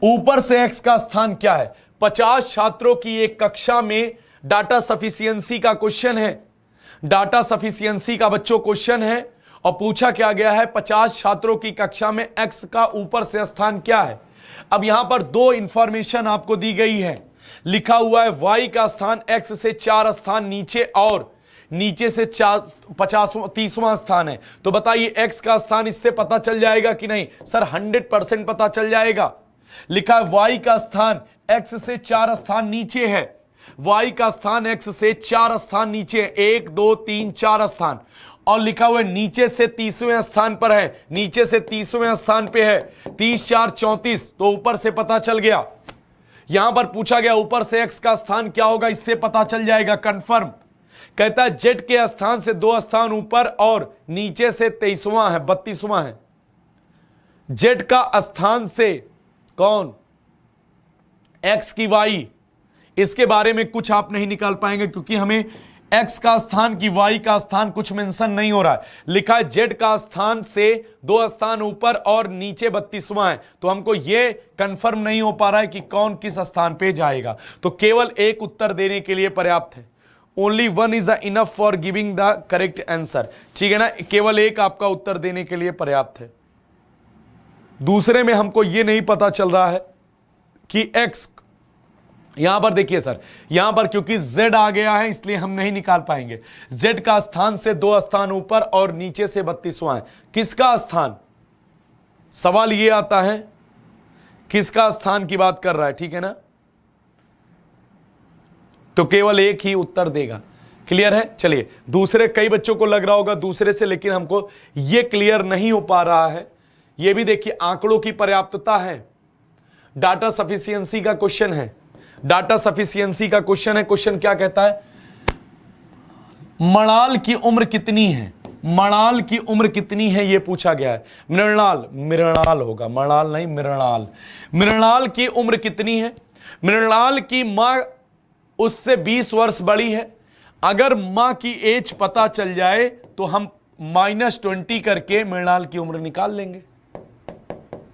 ऊपर से x का स्थान क्या है। 50 छात्रों की एक कक्षा में डाटा सफिशिएंसी का क्वेश्चन है, डाटा सफिशिएंसी का बच्चों क्वेश्चन है, और पूछा क्या गया है, 50 छात्रों की कक्षा में x का ऊपर से स्थान क्या है। अब यहां पर दो इंफॉर्मेशन आपको दी गई है, लिखा हुआ है y का स्थान x से 4 स्थान नीचे और नीचे से 30वां स्थान है। तो बताइए x का स्थान इससे पता चल जाएगा कि नहीं। सर 100% पता चल जाएगा। लिखा है y का स्थान x से 4 स्थान नीचे है, y का स्थान x से 4 स्थान नीचे है, 1 2 3 4 स्थान, और लिखा हुआ है नीचे से 30वें स्थान पर है, नीचे से 30वें स्थान पे है, 30 4 34, तो ऊपर से पता चल गया। यहां पर पूछा गया ऊपर से x का स्थान क्या होगा, इससे पता चल जाएगा कंफर्म। कहता है z के स्थान से 2 स्थान ऊपर और नीचे से 23वां है, 32वां है। z का स्थान से कौन, x की y, इसके बारे में कुछ आप नहीं निकाल पाएंगे क्योंकि हमें x का स्थान की y का स्थान कुछ मेंशन नहीं हो रहा है। लिखा है z का स्थान से 2 स्थान ऊपर और नीचे 32वां है, तो हमको यह कंफर्म नहीं हो पा रहा है कि कौन किस स्थान पे जाएगा। तो केवल एक उत्तर देने के लिए पर्याप्त है। Only one is enough for giving the correct answer, ठीक है ना, केवल एक आपका उत्तर देने के लिए पर्याप्त है। दूसरे में हमको यह नहीं पता चल रहा है कि x, यहां पर देखिए सर, यहां पर क्योंकि z आ गया है इसलिए हम नहीं निकाल पाएंगे। z का स्थान से 2 स्थान ऊपर और नीचे से 32वां है, किसका स्थान, सवाल यह आता है किसका स्थान की बात कर रहा है, ठीक है ना, तो केवल एक ही उत्तर देगा। क्लियर है। चलिए दूसरे, कई बच्चों को लग रहा होगा दूसरे से, लेकिन हमको यह क्लियर नहीं हो पा रहा है। यह भी देखिए आंकड़ों की पर्याप्तता है, डाटा सफिशिएंसी का क्वेश्चन है, डाटा सफिशिएंसी का क्वेश्चन है। क्वेश्चन क्या कहता है, मृणाल की उम्र कितनी है, मृणाल की उम्र कितनी है यह पूछा गया है। मृणाल, मृणाल होगा, मृणाल नहीं मृणाल। मृणाल की उम्र कितनी है, मृणाल की मां उससे 20 वर्ष बड़ी है। अगर मां की एज पता चल जाए तो हम -20 करके मृणाल की उम्र निकाल लेंगे,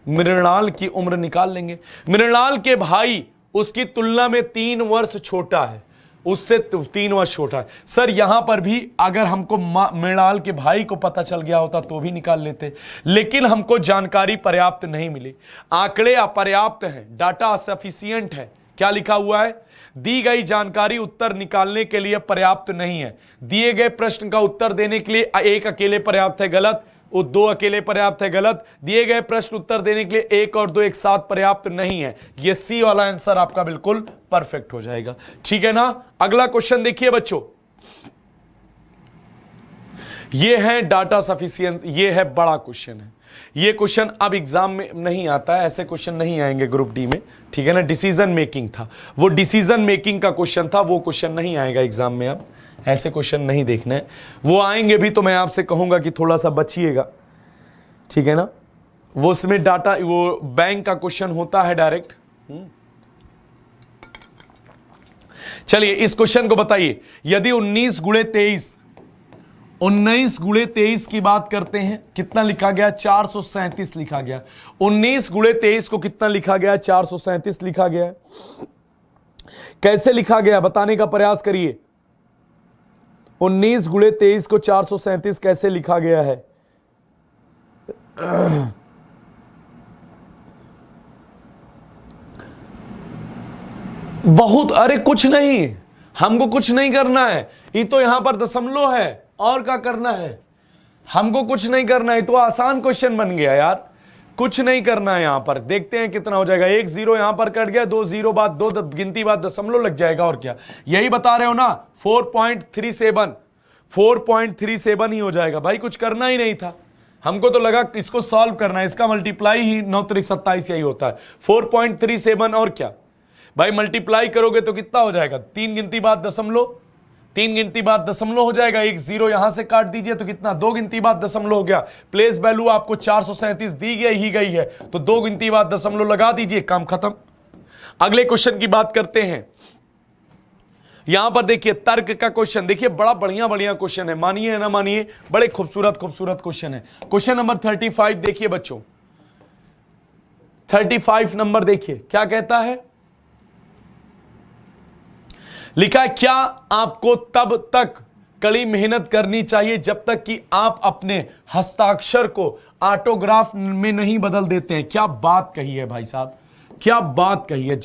मृणाल की उम्र निकाल लेंगे। मृणाल के भाई उसकी तुलना में 3 वर्ष छोटा है, उससे 3 वर्ष छोटा है। सर यहां पर भी अगर हमको मृणाल के भाई को पता चल गया होता तो भी निकाल लेते, लेकिन हमको जानकारी पर्याप्त नहीं मिली, आंकड़े अपर्याप्त हैं, डाटा असफिशिएंट है। क्या लिखा हुआ है, दी गई जानकारी उत्तर निकालने के लिए पर्याप्त नहीं है। दिए गए प्रश्न का उत्तर देने के लिए एक अकेले पर्याप्त है, गलत। 2 अकेले पर्याप्त है, गलत। दिए गए प्रश्न उत्तर देने के लिए 1 और 2 एक साथ पर्याप्त नहीं है। यह सी वाला आंसर आपका बिल्कुल परफेक्ट हो जाएगा, ठीक है ना। अगला क्वेश्चन देखिए बच्चों, यह है डाटा सफिशिएंट, यह है बड़ा क्वेश्चन है। ये क्वेश्चन अब एग्जाम में नहीं आता है, ऐसे क्वेश्चन नहीं आएंगे ग्रुप डी में, ठीक है ना। डिसीजन मेकिंग था, वो डिसीजन मेकिंग का क्वेश्चन था, वो क्वेश्चन नहीं आएगा एग्जाम में। अब ऐसे क्वेश्चन नहीं देखने हैं, वो आएंगे भी तो मैं आपसे कहूंगा कि थोड़ा सा बचिएगा, ठीक है ना। वो उसमें डाटा, वो बैंक का क्वेश्चन होता है डायरेक्ट। चलिए इस क्वेश्चन को बताइए, यदि 19 गुणे 23 की बात करते हैं, कितना लिखा गया, 437 लिखा गया। 19 गुणे 23 को कितना लिखा गया, 437 लिखा गया। कैसे लिखा गया बताने का प्रयास करिए। 19 गुणे 23 को 437 कैसे लिखा गया है। बहुत, अरे कुछ नहीं, हमको कुछ नहीं करना है, ये तो यहां पर दशमलव है, और क्या करना है, हमको कुछ नहीं करना है। तो आसान क्वेश्चन बन गया यार, कुछ नहीं करना है। यहां पर देखते हैं कितना हो जाएगा, 1 0 यहां पर कट गया, 2 0 बाद 2 गिनती बाद दशमलव लग जाएगा, और क्या यही बता रहे हो ना, 4.37 ही हो जाएगा भाई, कुछ करना ही नहीं था। हमको तो लगा इसको सॉल्व करना है, इसका मल्टीप्लाई ही 9 त्रिक 27 यही होता है, 4.37, और क्या भाई मल्टीप्लाई करोगे तो कितना हो जाएगा, 3 गिनती बाद दशमलव, 3 गिनती बाद दशमलव हो जाएगा, 1 0 यहां से काट दीजिए तो कितना, 2 गिनती बाद दशमलव हो गया। प्लेस वैल्यू आपको 437 दी गई है, तो 2 गिनती बाद दशमलव लगा दीजिए, काम खत्म। अगले क्वेश्चन की बात करते हैं। यहां पर देखिए तर्क का क्वेश्चन, देखिए बड़ा बढ़िया क्वेश्चन है, मानिए ना मानिए, बड़े खूबसूरत क्वेश्चन है। क्वेश्चन नंबर 35 देखिए बच्चों, 35 नंबर देखिए क्या कहता है, लिखा है क्या आपको तब तक कड़ी मेहनत करनी चाहिए जब तक कि आप अपने हस्ताक्षर को ऑटोग्राफ में नहीं बदल देते हैं। क्या बात कही है भाई साहब, क्या बात कही है,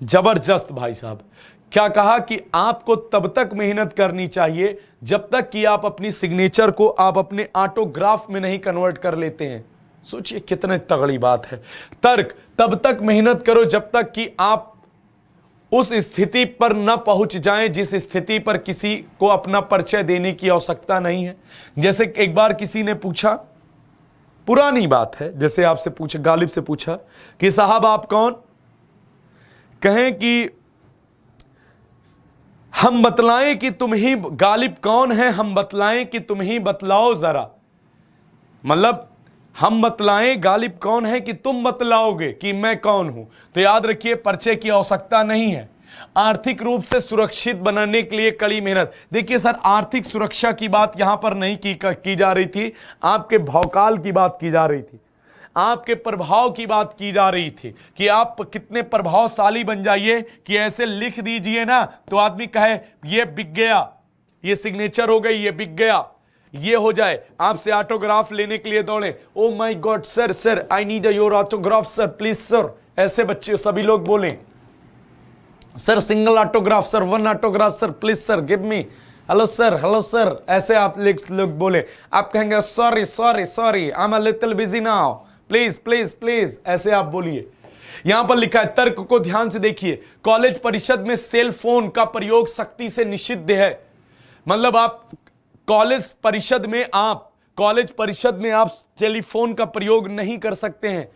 जबरदस्त भाई साहब। क्या कहा कि आपको तब तक मेहनत करनी चाहिए जब तक कि आप अपनी सिग्नेचर को आप अपने ऑटोग्राफ में नहीं कन्वर्ट कर लेते हैं। सोचिए कितने तगड़ी बात है। तर्क, तब तक मेहनत करो जब तक कि आप उस स्थिति पर न पहुंच जाएं जिस स्थिति पर किसी को अपना परिचय देने की आवश्यकता नहीं है। जैसे एक बार किसी ने पूछा, पुरानी बात है, जैसे आपसे पूछा, गालिब से पूछा कि साहब आप कौन, कहें कि हम बतलाएं कि तुम ही, गालिब कौन है, हम बतलाएं कि तुम ही बतलाओ जरा, मतलब हम बतलाएं गालिब कौन है कि तुम बतलाओगे कि मैं कौन हूं। तो याद रखिए परिचय की आवश्यकता नहीं है। आर्थिक रूप से सुरक्षित बनाने के लिए कड़ी मेहनत। देखिए सर, आर्थिक सुरक्षा की बात यहां पर नहीं की जा रही थी, आपके भौकाल की बात की जा रही थी, आपके प्रभाव की बात की जा रही थी कि आप कितने प्रभावशाली बन जाइए कि ऐसे लिख दीजिए ना तो आदमी कहे ये बिक गया, ये सिग्नेचर हो गई, ये बिक गया, ये हो जाए, आपसे ऑटोग्राफ लेने के लिए दौड़े, oh my God sir I need your autograph sir please sir, ऐसे बच्चे सभी लोग बोले sir single autograph sir, 1 autograph sir please sir give me, hello sir, ऐसे आप लोग बोले, आप कहेंगे sorry I am a little busy now, please, ऐसे आप बोलिए। यहां पर लिखा है, तर्क को ध्यान से देखिए, कॉलेज परिषद में सेल फोन का प्रयोग सख्ती से निषिद्ध है। मतलब आप कॉलेज परिषद में आप टेलीफोन का प्रयोग नहीं कर सकते हैं।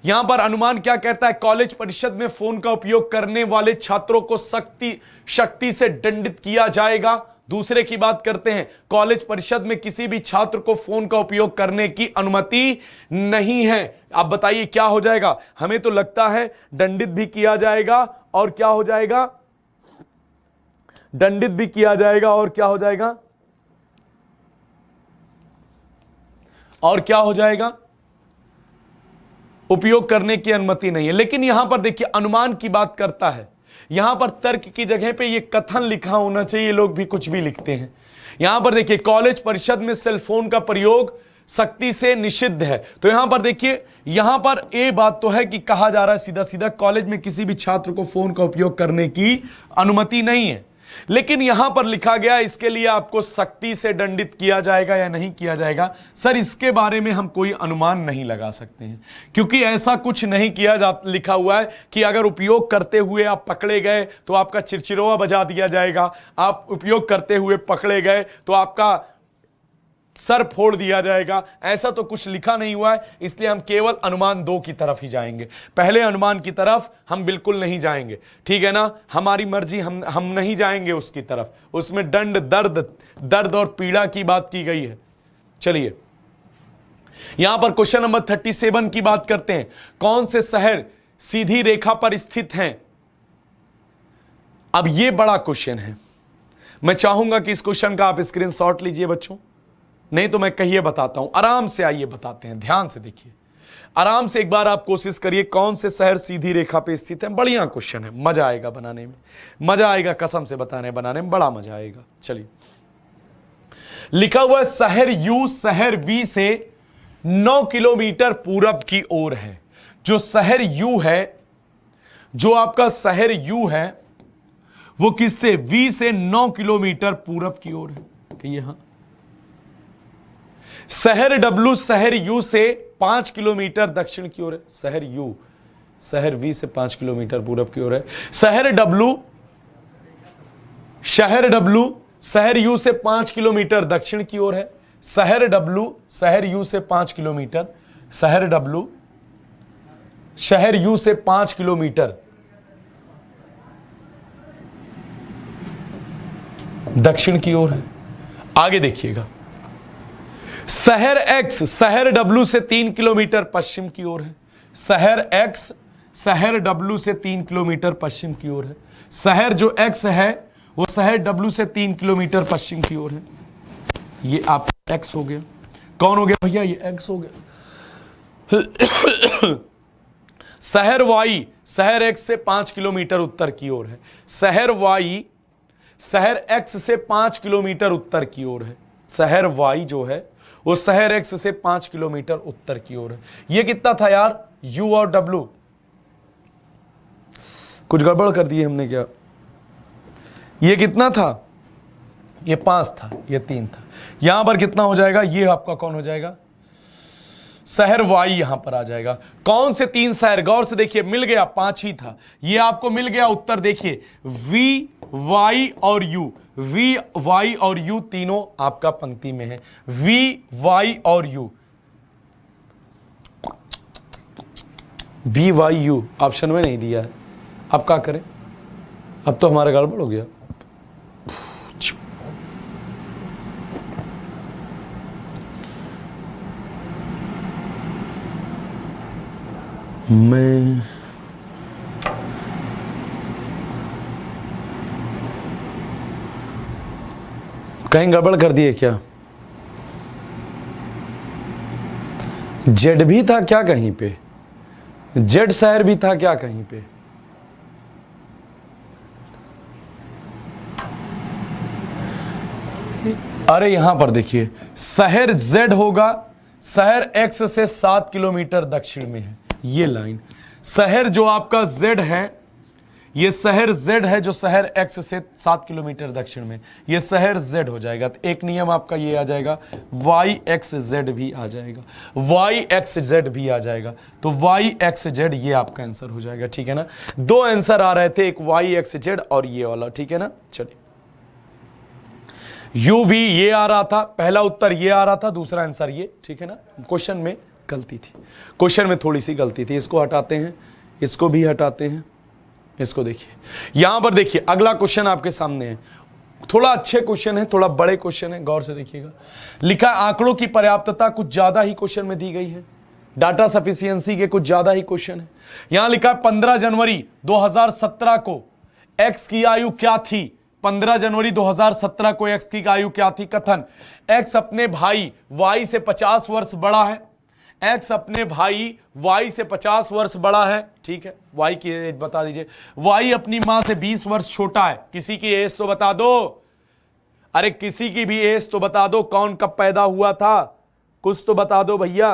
यहां पर अनुमान क्या कहता है, कॉलेज परिषद में फोन का उपयोग करने वाले छात्रों को सख्ती से दंडित किया जाएगा। दूसरे की बात करते हैं, कॉलेज परिषद में किसी भी छात्र को फोन का उपयोग करने की अनुमति नहीं है। आप बताइए क्या हो जाएगा, हमें तो लगता है दंडित भी किया जाएगा, और क्या हो जाएगा, दंडित भी किया जाएगा, और क्या हो जाएगा, और क्या हो जाएगा, उपयोग करने की अनुमति नहीं है। लेकिन यहां पर देखिए अनुमान की बात करता है, यहां पर तर्क की जगह पे ये कथन लिखा होना चाहिए, लोग भी कुछ भी लिखते हैं। यहां पर देखिए कॉलेज परिषद में सेलफोन का प्रयोग सख्ती से निषिद्ध है। तो यहां पर देखिए, यहां पर ये बात तो है कि कहा जा रहा है सीधा कॉलेज में किसी भी छात्र को फोन का उपयोग करने की अनुमति नहीं है। लेकिन यहां पर लिखा गया इसके लिए आपको सख्ती से दंडित किया जाएगा या नहीं किया जाएगा। सर इसके बारे में हम कोई अनुमान नहीं लगा सकते हैं, क्योंकि ऐसा कुछ नहीं लिखा हुआ है कि अगर उपयोग करते हुए आप पकड़े गए तो आपका चिरचिरोवा बजा दिया जाएगा, आप उपयोग करते हुए पकड़े गए तो आपका सर फोड़ दिया जाएगा, ऐसा तो कुछ लिखा नहीं हुआ है। इसलिए हम केवल अनुमान 2 की तरफ ही जाएंगे, पहले अनुमान की तरफ हम बिल्कुल नहीं जाएंगे, ठीक है ना, हमारी मर्जी, हम नहीं जाएंगे उसकी तरफ, उसमें दंड, दर्द और पीड़ा की बात की गई है। चलिए यहां पर क्वेश्चन नंबर 37 की बात करते हैं, कौन से शहर सीधी रेखा पर स्थित हैं। अब यह बड़ा क्वेश्चन है, मैं चाहूंगा कि इस क्वेश्चन का आप स्क्रीनशॉट लीजिए बच्चों, नहीं तो मैं कहिए बताता हूं, आराम से आइए बताते हैं, ध्यान से देखिए, आराम से एक बार आप कोशिश करिए, कौन से शहर सीधी रेखा पे स्थित है। बढ़िया क्वेश्चन है, मजा आएगा बनाने में, मजा आएगा कसम से बनाने में बड़ा मजा आएगा। चलिए लिखा हुआ है, शहर यू शहर बी से 9 किलोमीटर पूरब की ओर है। जो शहर यू है जो आपका शहर यू है वो किससे, वी से 9 किलोमीटर पूरब की ओर है, कहिए हाँ। शहर डब्ल्यू शहर यू से 5 किलोमीटर दक्षिण की ओर है, शहर यू शहर वी से 5 किलोमीटर पूरब की ओर है। शहर डब्ल्यू शहर यू से 5 किलोमीटर दक्षिण की ओर है। शहर डब्ल्यू शहर यू से 5 किलोमीटर, शहर डब्ल्यू शहर यू से 5 किलोमीटर दक्षिण की ओर है। आगे देखिएगा, शहर एक्स शहर डब्ल्यू से 3 किलोमीटर पश्चिम की ओर है। शहर एक्स शहर डब्ल्यू से 3 किलोमीटर पश्चिम की ओर है। शहर जो एक्स है वो शहर डब्ल्यू से 3 किलोमीटर पश्चिम की ओर है। ये आप एक्स हो गया, कौन हो गया भैया, ये एक्स हो गया। शहर वाई शहर एक्स से 5 किलोमीटर उत्तर की ओर है। शहर वाई शहर एक्स से 5 किलोमीटर उत्तर की ओर है। शहर वाई जो है वो शहर एक्स से 5 किलोमीटर उत्तर की ओर है। ये कितना था यार, यू और डब्ल्यू, कुछ गड़बड़ कर दिए हमने क्या, ये कितना था, ये 5 था, ये 3 था, यहां पर कितना हो जाएगा, ये आपका कौन हो जाएगा, शहर वाई यहां पर आ जाएगा। कौन से 3 शहर, गौर से देखिए, मिल गया 5 ही था, ये आपको मिल गया उत्तर। देखिए वी वाई और यू, वी वाई और यू तीनों आपका पंक्ति में है। वी वाई और U, V Y U option में नहीं दिया है, अब क्या करें, अब तो हमारा गड़बड़ हो गया। मैं कहीं गड़बड़ कर दिए क्या, जेड भी था क्या कहीं पे, जेड शहर भी था क्या कहीं पे, अरे यहां पर देखिए, शहर जेड होगा, शहर एक्स से 7 किलोमीटर दक्षिण में है, ये लाइन। शहर जो आपका जेड है, ये शहर जेड है जो शहर एक्स से 7 किलोमीटर दक्षिण में, ये शहर जेड हो जाएगा। तो एक नियम आपका ये आ जाएगा, वाई एक्स जेड भी आ जाएगा, वाई एक्स जेड भी आ जाएगा। तो वाई एक्स जेड ये आपका आंसर हो जाएगा, ठीक है ना। 2 आंसर आ रहे थे, एक वाई एक्स जेड और ये वाला, ठीक है ना। चलिए, यू वी ये आ रहा था, पहला उत्तर ये आ रहा था, दूसरा आंसर ये, ठीक है ना। क्वेश्चन में गलती थी, क्वेश्चन में थोड़ी सी गलती थी, इसको हटाते हैं, इसको भी हटाते हैं, इसको देखिए। यहां पर देखिए अगला क्वेश्चन आपके सामने है, थोड़ा अच्छे क्वेश्चन है, थोड़ा बड़े क्वेश्चन है, गौर से देखिएगा। लिखा आंकड़ों की पर्याप्तता कुछ ज्यादा ही क्वेश्चन में दी गई है, डाटा सफिशियंसी के कुछ ज्यादा ही क्वेश्चन है। यहां लिखा 15 जनवरी 2017 को एक्स की आयु क्या थी, 15 जनवरी 2017 को एक्स की आयु क्या थी। कथन, एक्स अपने भाई वाई से 50 वर्ष बड़ा है, एक्स अपने भाई वाई से 50 वर्ष बड़ा है, ठीक है। वाई की एज बता दीजिए। वाई अपनी मां से 20 वर्ष छोटा है, किसी की एज तो बता दो, अरे किसी की भी एज तो बता दो, कौन कब पैदा हुआ था, कुछ तो बता दो भैया,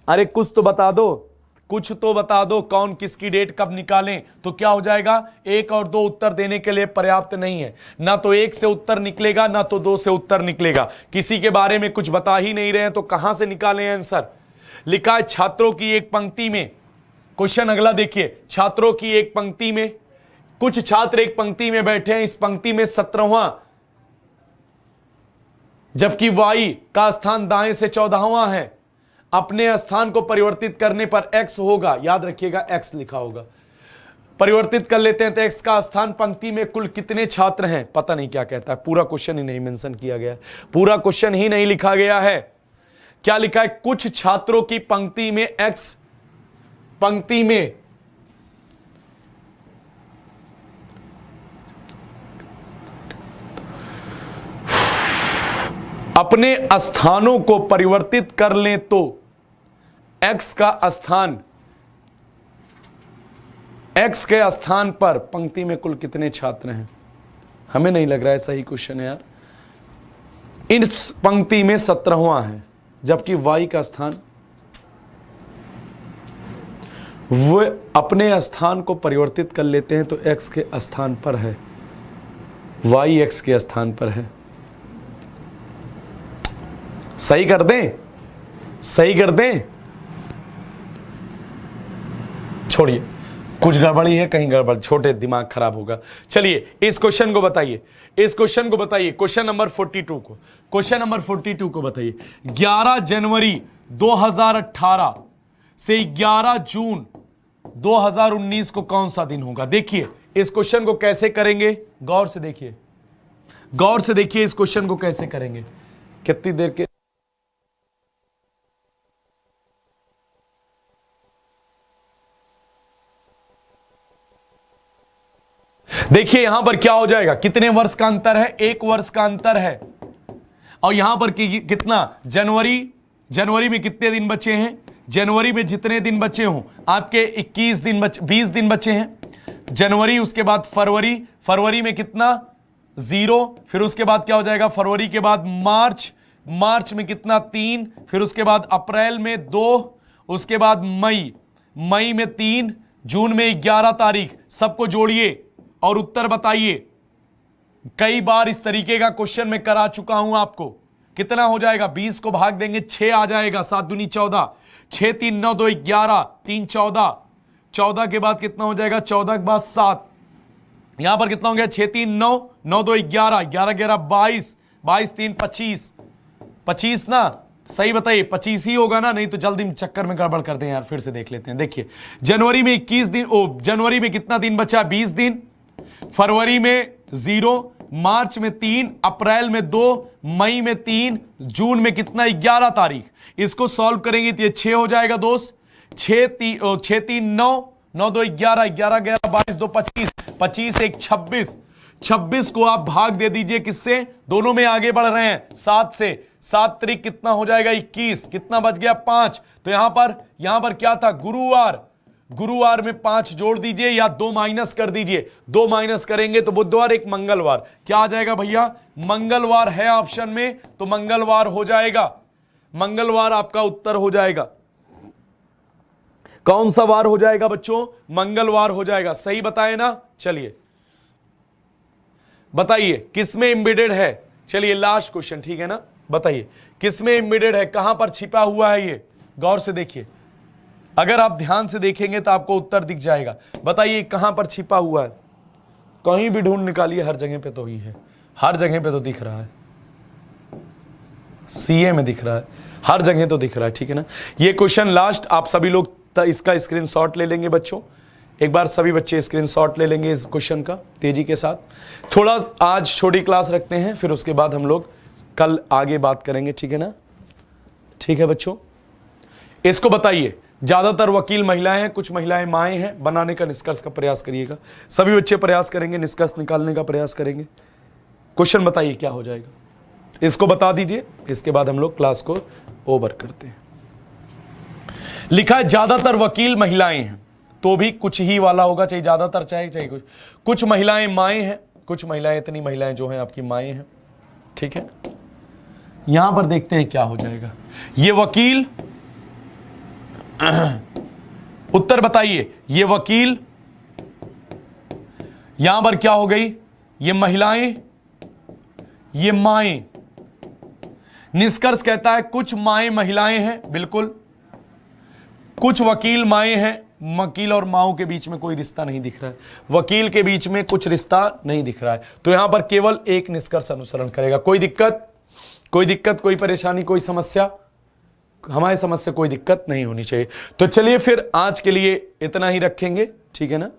अरे कुछ तो बता दो, कुछ तो बता दो, कौन किसकी डेट कब निकालें। तो क्या हो जाएगा, 1 और 2 उत्तर देने के लिए पर्याप्त नहीं है, ना तो 1 से उत्तर निकलेगा ना तो 2 से उत्तर निकलेगा। किसी के बारे में कुछ बता ही नहीं रहे हैं तो कहां से निकालें आंसर। लिखा है छात्रों की एक पंक्ति में, क्वेश्चन अगला देखिए, छात्रों की एक पंक्ति में, कुछ छात्र एक पंक्ति में बैठे हैं, इस पंक्ति में 17वां, जबकि वाई का स्थान दाएं से 14वां है। अपने स्थान को परिवर्तित करने पर x होगा, याद रखिएगा x लिखा होगा, परिवर्तित कर लेते हैं तो x का स्थान पंक्ति में कुल कितने छात्र हैं, पता नहीं क्या कहता है, पूरा क्वेश्चन ही नहीं मेंशन किया गया है, पूरा क्वेश्चन ही नहीं लिखा गया है। क्या लिखा है, कुछ छात्रों की पंक्ति में x, पंक्ति में अपने स्थानों को परिवर्तित कर लें तो x का स्थान, x के स्थान पर पंक्ति में कुल कितने छात्र हैं। हमें नहीं लग रहा है सही क्वेश्चन है यार। इन पंक्ति में 17वां है, जबकि y का स्थान वो अपने स्थान को परिवर्तित कर लेते हैं तो x के स्थान पर है, y x के स्थान पर है। सही कर दें, सही कर दें, छोड़िए कुछ गड़बड़ी है, कहीं गड़बड़, छोटे दिमाग खराब होगा। चलिए इस क्वेश्चन को बताइए, इस क्वेश्चन को बताइए, क्वेश्चन नंबर 42 को, क्वेश्चन नंबर 42 को बताइए। 11 जनवरी 2018 से 11 जून 2019 को कौन सा दिन होगा? देखिए इस क्वेश्चन को कैसे करेंगे, गौर से देखिए, गौर से देखिए इस क्वेश्चन को कैसे करेंगे। कितनी देर के देखिए यहां पर क्या हो जाएगा, कितने वर्ष का अंतर है? 1 वर्ष का अंतर है। और यहां पर कितना जनवरी में कितने दिन बचे हैं? जनवरी में जितने दिन बचे हों आपके 21 दिन 20 दिन बचे हैं जनवरी, उसके बाद फरवरी में कितना? 0, फिर उसके बाद क्या हो जाएगा? फरवरी के बाद मार्च में कितना? 3, फिर उसके बाद अप्रैल में 2, उसके बाद मई में 3, जून में 11 तारीख। सबको जोड़िए और उत्तर बताइए। कई बार इस तरीके का क्वेश्चन मैं करा चुका हूं आपको। कितना हो जाएगा? 20 को भाग देंगे 6 आ जाएगा, 7 दूनी 14, 6 3 9 2 11, 3 14, 14 के बाद कितना हो जाएगा? 14 के बाद 7, यहां पर कितना हो गया? 6 3 9, 9 2 11, 11 11 22, 22 3 25, 25 ना? सही बताइए 25 ही होगा ना? नहीं तो जल्दी में चक्कर में गड़बड़ करते हैं यार, फिर से देख लेते हैं। देखिए जनवरी में 21 दिन, जनवरी में कितना दिन बचा? 20 दिन, फरवरी में 0, मार्च में 3, अप्रैल में 2, मई में 3, जून में कितना? 11 तारीख। इसको सॉल्व करेंगे तो ये 6 हो जाएगा दोस्त। 6 3 9, 9 2 11, 11 11 22 2 25, 25 1 26, 26 को आप भाग दे दीजिए किससे? दोनों में आगे बढ़ रहे हैं 7 से। 7 तारीख कितना हो जाएगा? 21, कितना बच गया? 5। तो यहां पर क्या था? गुरुवार में 5 जोड़ दीजिए या 2 माइनस कर दीजिए। 2 माइनस करेंगे तो बुधवार, एक मंगलवार। क्या आ जाएगा भैया? मंगलवार है ऑप्शन में, तो मंगलवार हो जाएगा। मंगलवार आपका उत्तर हो जाएगा। कौन सा वार हो जाएगा बच्चों? मंगलवार हो जाएगा। सही बताए ना? चलिए बताइए किसमें एम्बेडेड है? चलिए लास्ट क्वेश्चन, ठीक है ना? बताइए किसमें एम्बेडेड है, कहां पर छिपा हुआ है ये? गौर से देखिए, अगर आप ध्यान से देखेंगे तो आपको उत्तर दिख जाएगा। बताइए कहां पर छिपा हुआ है? कहीं भी ढूंढ निकालिए, हर जगह पे तो ही है, हर जगह पे तो दिख रहा है। सीए में दिख रहा है, हर जगह तो दिख रहा है, ठीक है ना? ये क्वेश्चन लास्ट, आप सभी लोग इसका स्क्रीनशॉट ले लेंगे बच्चों। एक बार सभी बच्चे स्क्रीनशॉट ले लेंगे इस क्वेश्चन का तेजी के साथ। थोड़ा आज छोटी क्लास रखते हैं, फिर उसके बाद हम लोग कल आगे बात करेंगे, ठीक है ना? ठीक है बच्चों, इसको बताइए। ज्यादातर वकील महिलाएं हैं, कुछ महिलाएं माएँ हैं। बनाने का निष्कर्ष का प्रयास करिएगा। सभी बच्चे प्रयास करेंगे, निष्कर्ष निकालने का प्रयास करेंगे। क्वेश्चन बताइए क्या हो जाएगा, इसको बता दीजिए, इसके बाद हम लोग क्लास को ओवर करते हैं। लिखा है ज्यादातर वकील महिलाएं हैं, तो भी कुछ ही वाला होगा, चाहे ज्यादातर चाहे कुछ महिलाएं माएँ हैं, कुछ महिलाएं, इतनी महिलाएं जो हैं आपकी माएँ हैं, ठीक है? यहां पर देखते हैं क्या हो जाएगा। ये वकील, उत्तर बताइए। ये वकील, यहां पर क्या हो गई? ये महिलाएं, ये माएं। निष्कर्ष कहता है कुछ माएं महिलाएं हैं, बिल्कुल। कुछ वकील माएं हैं। वकील और माओं के बीच में कोई रिश्ता नहीं दिख रहा है, वकील के बीच में कुछ रिश्ता नहीं दिख रहा है, तो यहां पर केवल एक निष्कर्ष अनुसरण करेगा। कोई दिक्कत, कोई परेशानी, कोई समस्या? हमारे समझ से कोई दिक्कत नहीं होनी चाहिए। तो चलिए फिर आज के लिए इतना ही रखेंगे, ठीक है ना?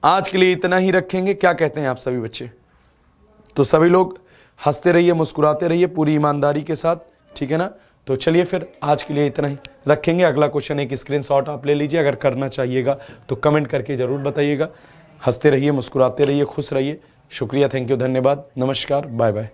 आज के लिए इतना ही रखेंगे। क्या कहते हैं आप सभी बच्चे? तो सभी लोग हंसते रहिए, मुस्कुराते रहिए पूरी ईमानदारी के साथ, ठीक है ना? तो चलिए फिर आज के लिए इतना ही रखेंगे। अगला क्वेश्चन एक स्क्रीनशॉट आप ले लीजिए, अगर करना चाहिएगा तो कमेंट करके जरूर बताइएगा। हंसते रहिए, मुस्कुराते रहिए, खुश रहिए। शुक्रिया, थैंक यू, धन्यवाद, नमस्कार, बाय बाय।